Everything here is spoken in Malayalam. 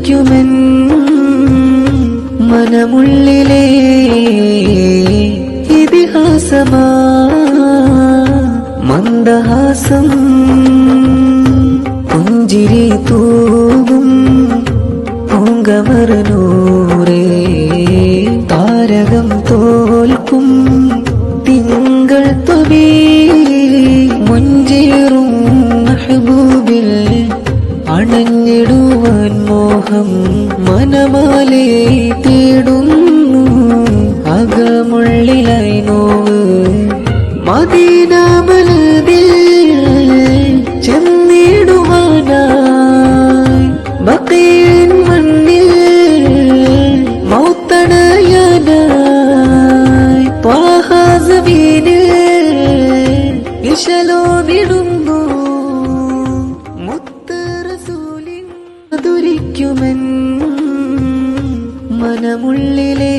മധുരിക്കുമെൻ മനമുള്ളിലെ ഇതിഹാസമാ മന്ദഹാസം പുഞ്ചിരി തൂകും പൂങ്കമരനൂറേ താരകം തോൽക്കും തിങ്കൾ തൊവി മുഞ്ചേറും മെഹബൂബിൽ അണഞ്ഞിടുവാൻ മോഹം മനമാലെ തേടുന്നു അകമുള്ളിലായി നോവ് മദീന മലദിൽ ചെന്നിടുവാനായി ബഖീൻ മണ്ണിൽ മൗത്തണയാനായി ത്വാഹ സബീനിൽ ഇശലോമിടുന്നു മുത്ത് റസൂലിൻ മധുരിക്കുമെൻ മനമുള്ളിലെ